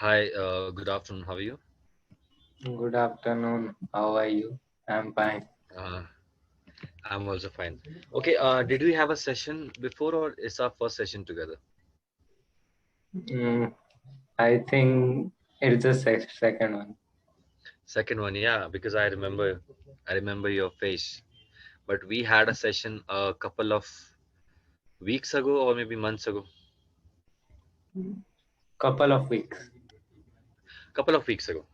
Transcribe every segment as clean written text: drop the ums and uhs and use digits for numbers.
Hi, good afternoon. How are you? Good afternoon. How are you? I'm fine. Uh, I'm also fine. Okay, did we have a session before or is our first session together? Mm, I think it's the second one. Second one, yeah, because I remember your face. But we had a session a couple of weeks ago or maybe months ago. Couple of weeks. Couple of weeks ago.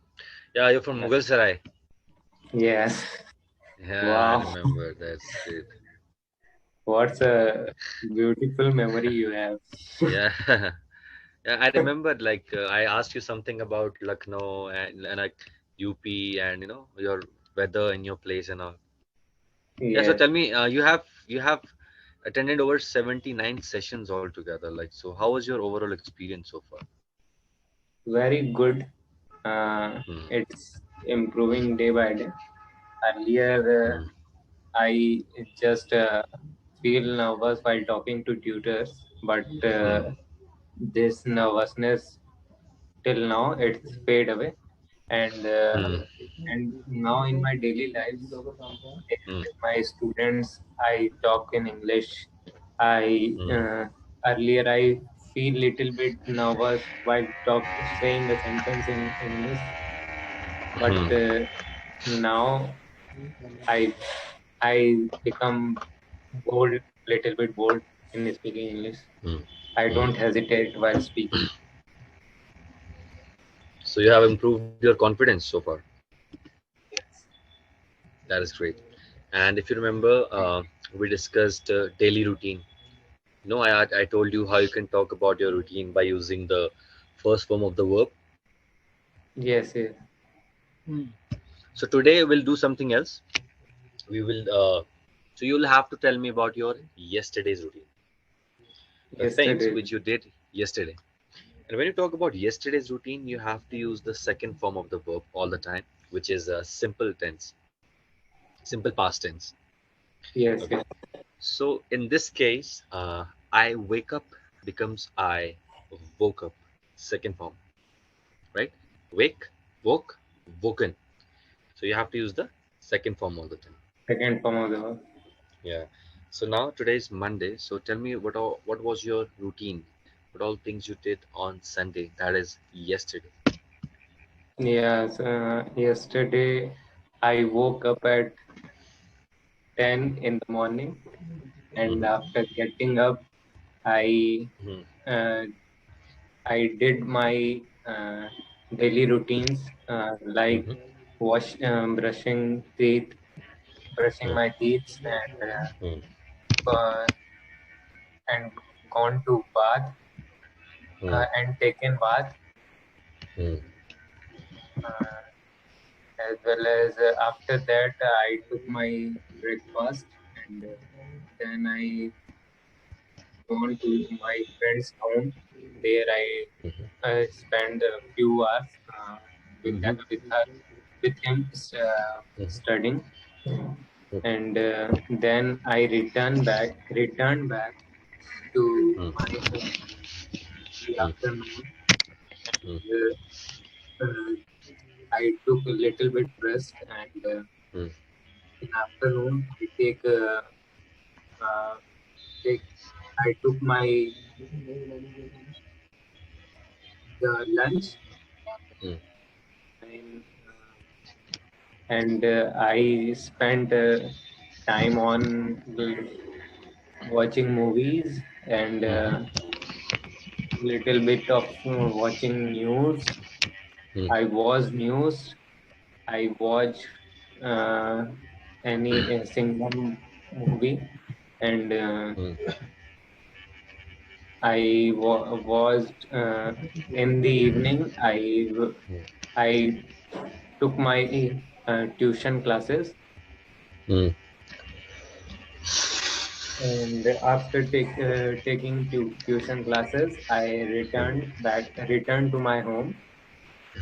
Yeah, you're from Yes. Mughal Sarai. Yes. Yeah, I Wow. remember. That's great. What's a beautiful memory you have. Yeah, yeah, I remembered. I asked you something about Lucknow and like UP and your weather in your place and all. Yeah, so Yes. tell me, you have attended over 79 sessions altogether. So how was your overall experience so far? Very good. Hmm. It's improving day by day. Earlier, Hmm. I just feel nervous while talking to tutors, but Hmm. this nervousness till now it's fade away Hmm. and now in my daily life Hmm. with my students I talk in English. I Hmm. earlier I feel little bit nervous while talk saying a sentence in English, but Hmm. now I I become bold, little bit bold in speaking English. Hmm. I Hmm. don't hesitate while speaking. So you have improved your confidence so far. Yes. That is great. And if you remember, we discussed daily routine. No, I told you how you can talk about your routine by using the first form of the verb. Yes, yes. So today we'll do something else. We will. So you'll have to tell me about your yesterday's routine, the things Yesterday. which you did yesterday. And when you talk about yesterday's routine, you have to use the second form of the verb all the time, which is a simple tense, simple past tense. Yes, Okay. yes. So in this case, I wake up becomes I woke up, second form, right? Wake, woke, woken. So you have to use the second form all the time. Second form of the verb. Yeah. So now today is Monday. So tell me what was your routine? What all things you did on Sunday? That is yesterday. Yes, yesterday I woke up at 10 in the morning, and Mm-hmm. after getting up, I Mm-hmm. uh, I did my daily routines like Mm-hmm. brushing teeth, brushing my teeth, Mm-hmm. uh, and gone to bath and taken bath, Mm-hmm. uh, as well as after that I took my breakfast and then I gone to my friend's home. There I spent a few hours Mm-hmm. with him studying, and then I returned back to my home in the afternoon, and I took a little bit rest, and in afternoon uh, take I took my lunch and I spent time on watching movies and little bit of watching news. I watch news. I watch uh, any single movie, and was in the evening. I took my tuition classes. And after taking tuition classes, I returned to my home,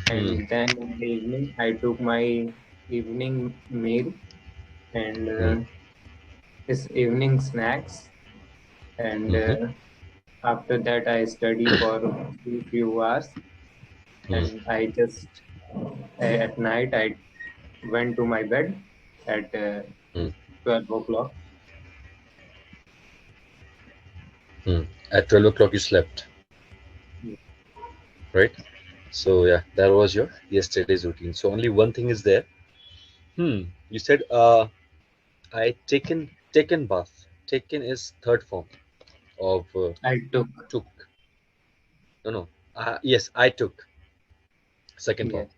and then in the evening, I took my evening meal and this evening snacks, and after that, I study for a few hours, and I just at night I went to my bed at Hmm. 12 o'clock. Hmm. At 12 o'clock, you slept, right? So yeah, that was your yesterday's routine. So only one thing is there. You said I taken bath. Taken is third form of I took. took. No, no. Yes, I took second form. Yes.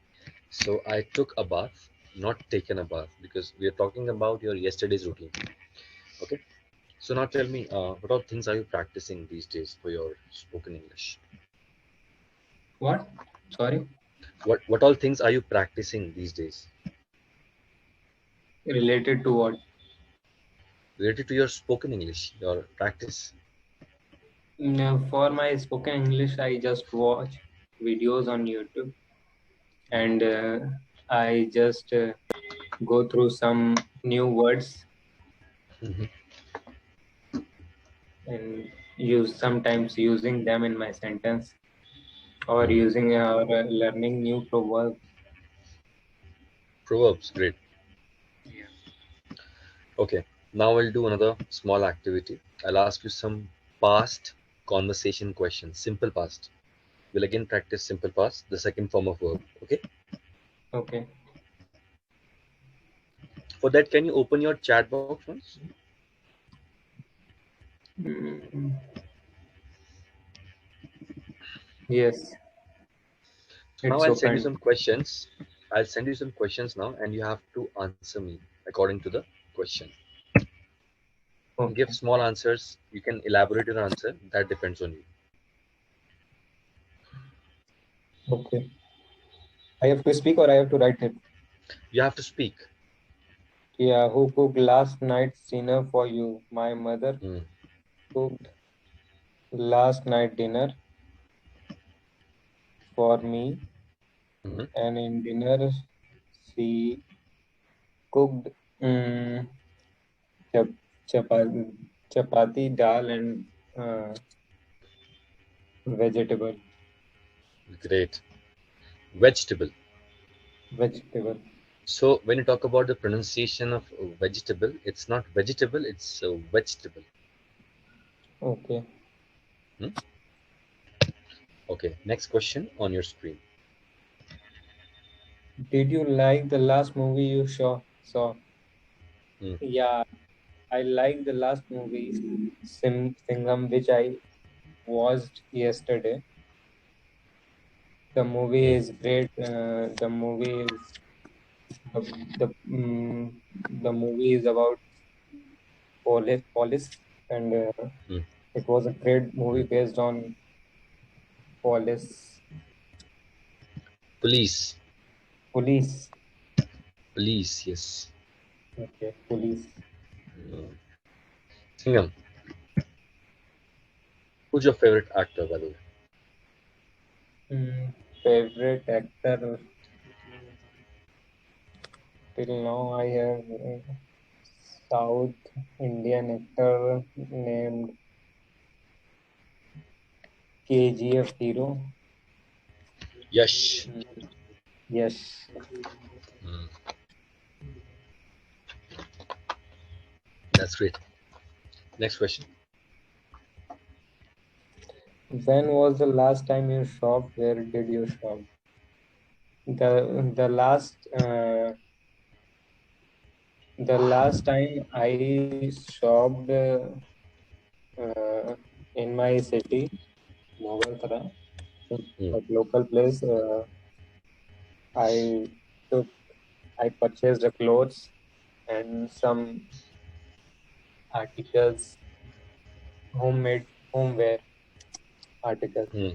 So I took a bath, not taken a bath, because we are talking about your yesterday's routine. Okay. So now tell me, what all things are you practicing these days for your spoken English? What? Sorry. What all things are you practicing these days Related to what? related to your spoken English, your practice? For my spoken English, I just watch videos on YouTube, and I just go through some new words Hmm. and use sometimes using them in my sentence, or Hmm. using or learning new proverbs. Proverbs, great. Yeah. Okay, now I'll do another small activity. I'll ask you some past conversation questions, simple past. We'll again practice simple past, the second form of verb. Okay. Okay. For that, can you open your chat box once? Mm, yes, So now it's I'll send you open. some questions. I'll send you some questions now, and you have to answer me according to the question. Give Okay. small answers. You can elaborate your answer. That depends on you. Okay. I have to speak or I have to write it? You have to speak. Yeah, who cooked last night's dinner for you? My mother Hmm. cooked last night dinner for me, Hmm. and in dinner she cooked um, chap chapati, chapati, dal, and uh, vegetable. Great. Vegetable. Vegetable. So when you talk about the pronunciation of vegetable, it's not vegetable, it's vegetable. Okay. Hmm? Okay, next question on your screen. Did you like the last movie you saw? Hmm. Yeah, I like the last movie, Singham, which I watched yesterday. The movie Hmm. is great. The the mm, the movie is about police, and Hmm. it was a great movie Hmm. based on police. Police. Police. Police, yes. Okay, police. Hmm. Singham, who's your favorite actor, by the way? Favorite actor till now I have South Indian actor named KGF hero. Yash. Mm, Yes. Hmm. That's great. Next question. When was the last time you shopped? Where did you shop? The last time I shopped uh, in my city, Mogalthara, Hmm. at local place. I took I purchased the clothes and some articles, homemade homeware articles, Hmm.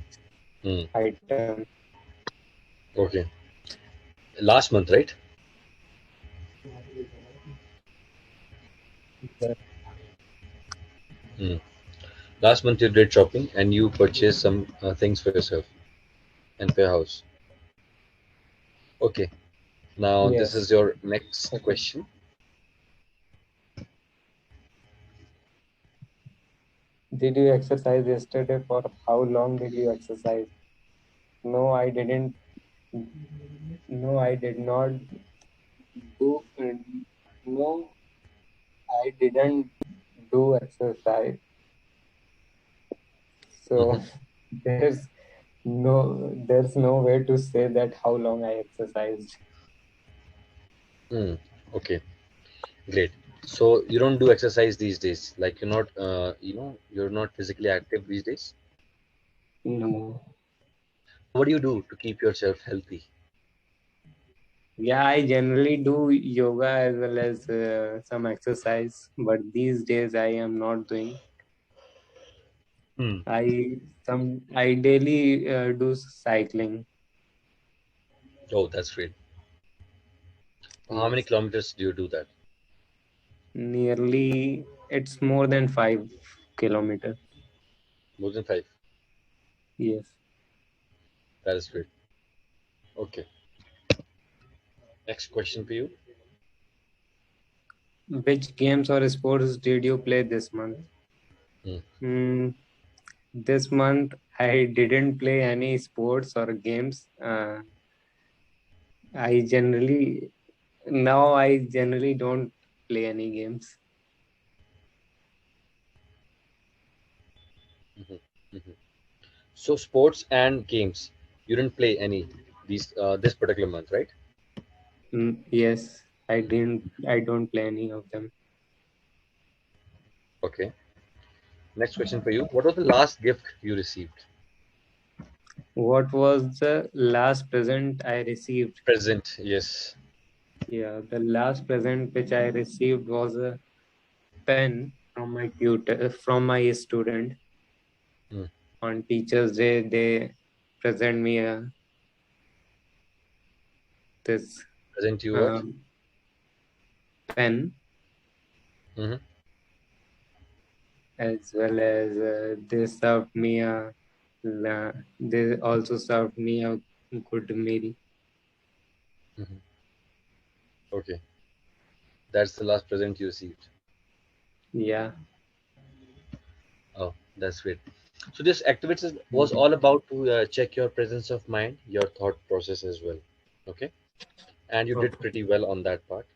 Hmm. items. Okay. Last month, right? Hmm. Last month you did shopping and you purchased some things for yourself and for your house. Okay. Now this Yes. is your next Okay. question. Did you exercise yesterday? For how long did you exercise? No, I didn't. No, I did not do. No, I didn't do exercise. So Hmm. there's no way to say that how long I exercised. Hmm. Okay, great. So you don't do exercise these days, like you're not, you're not physically active these days. No. What do you do to keep yourself healthy? Yeah, I generally do yoga as well as some exercise, but these days I am not doing. Hmm. I daily do cycling. Oh, that's great. How many Yes, kilometers do you do that? nearly it's more than 5 kilometers. More than five. Yes. That is great. Okay. Next question for you. Which games or sports did you play this month? Hmm. Hmm, this month I didn't play any sports or games. I generally Now I generally don't play any games. Hmm. Hmm. So sports and games, you didn't play any these this particular month, right? Yes, I don't play any of them. Okay. Next question for you. What was the last gift you received? What was the last present I received? Present. Yes. Yeah, the last present which I received was a pen from my tutor, from my student. Hmm. On Teachers' Day, they present me this Present you what? um, pen, Hmm. as well as they also served me a good meal. Hmm. Okay. That's the last present you received. Yeah. Oh, that's great. So this activity was all about to check your presence of mind, your thought process as well. Okay. And you did Okay. pretty well on that part.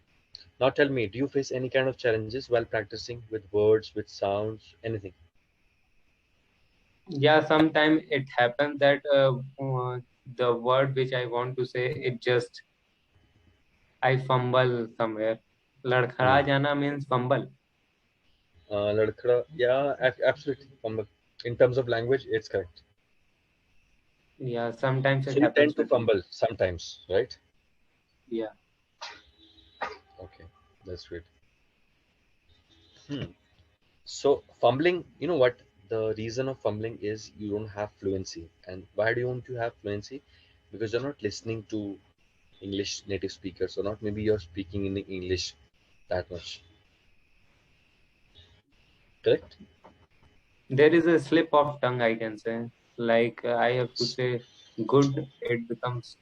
Now tell me, do you face any kind of challenges while practicing with words, with sounds, anything? Yeah, sometimes it happens that the word which I want to say, it just I fumble somewhere. Hmm. Ladkhada jana means fumble. Ladkada, yeah, absolutely. In terms of language, it's correct. Yeah, sometimes it So you happens tend to with me. fumble sometimes, right? Yeah. Okay, that's great. Hmm. So fumbling, you know what? The reason of fumbling is you don't have fluency. And why don't you have fluency? Because you're not listening to English native speakers, or not maybe you're speaking in English that much. Correct? There is a slip of tongue, I can say. Like I have to say good, it becomes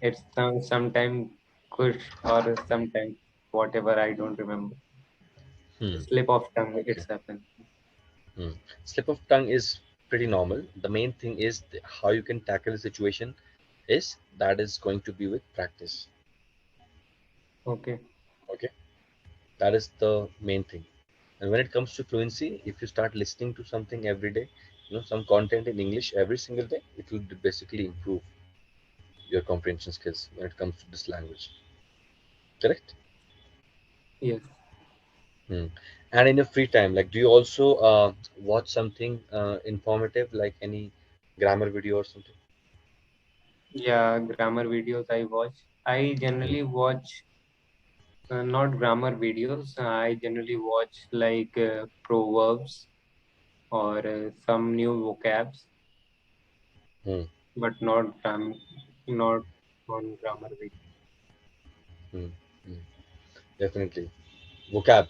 it's sometime good or sometime whatever, I don't remember. Hmm. Slip of tongue, Okay. it's happened. Hmm. Slip of tongue is pretty normal. The main thing is how you can tackle the situation is that is going to be with practice. Okay. Okay. That is the main thing. And when it comes to fluency, if you start listening to something every day, some content in English every single day, it will basically improve your comprehension skills when it comes to this language. Correct? Yes. Hmm. And in your free time, like, do you also watch something informative, like any grammar video or something? Yeah, grammar videos I watch. I Hmm. generally watch not grammar videos. I generally watch like proverbs or some new vocabs, Hmm. but not on grammar video. Hmm. Hmm. Definitely. Vocab.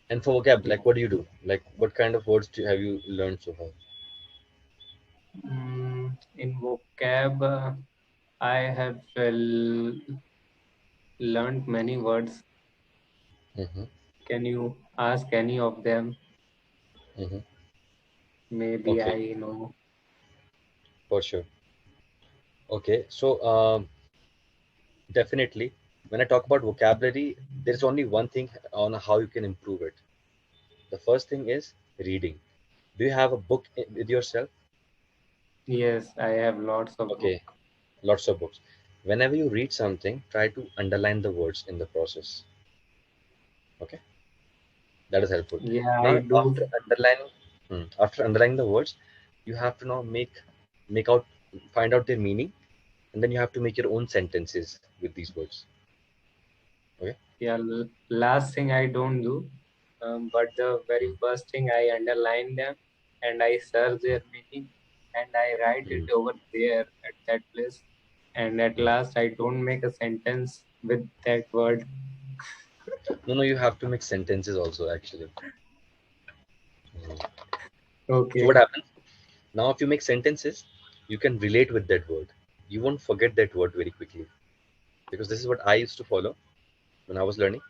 And for vocab, Yeah. like, what do you do? Like, what kind of words have you learned so far? In vocab, I have learned many words. Hmm. Can you ask any of them? Hmm. Maybe Okay, I know. for sure. Okay, so definitely, when I talk about vocabulary, there's only one thing on how you can improve it. The first thing is reading. Do you have a book with yourself? Yes, I have lots of book. Okay, lots of books. Whenever you read something, try to underline the words in the process. Okay, that is helpful. Yeah, I Now, do. after underlining the words, you have to now make out, find out their meaning, and then you have to make your own sentences with these words. Okay. Yeah, last thing I don't do, but the very first thing I underline them and I search their meaning and I write it Mm, over there at that place. And at mm. last, I don't make a sentence with that word. No, no, you have to make sentences also actually. Mm. So what Okay. happens now? If you make sentences, you can relate with that word. You won't forget that word very quickly because this is what I used to follow when I was learning.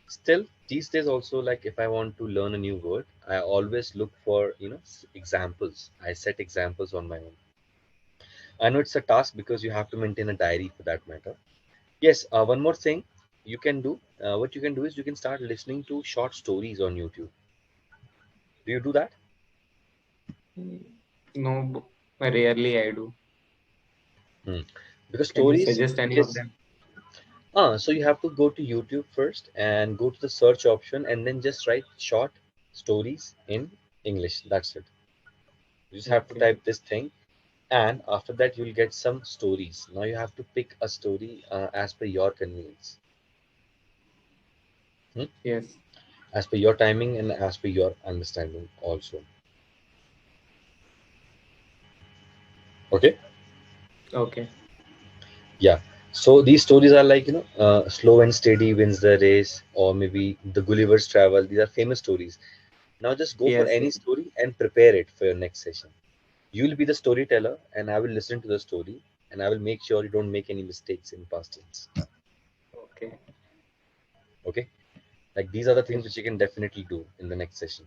Still, these days also, like if I want to learn a new word, I always look for examples. I set examples on my own. I know it's a task because you have to maintain a diary for that matter. Yes, one more thing you can do. What you can do is you can start listening to short stories on YouTube. Do you do that? Mm, no, rarely I do. Hmm. Because Can you stories suggest any of is them? so you have to go to YouTube first and go to the search option and then just write short stories in English. That's it. You just have to Okay. type this thing, and after that you'll get some stories. Now you have to pick a story as per your convenience, hmm? Yes. As per your timing and as per your understanding also. Okay. Okay. Yeah. So these stories are like, slow and steady wins the race, or maybe the Gulliver's Travel. These are famous stories. Now just go for Yes. any Yes. story and prepare it for your next session. You'll be the storyteller, and I will listen to the story, and I will make sure you don't make any mistakes in past tense. Okay. Okay? Like these are the things Okay. which you can definitely do in the next session.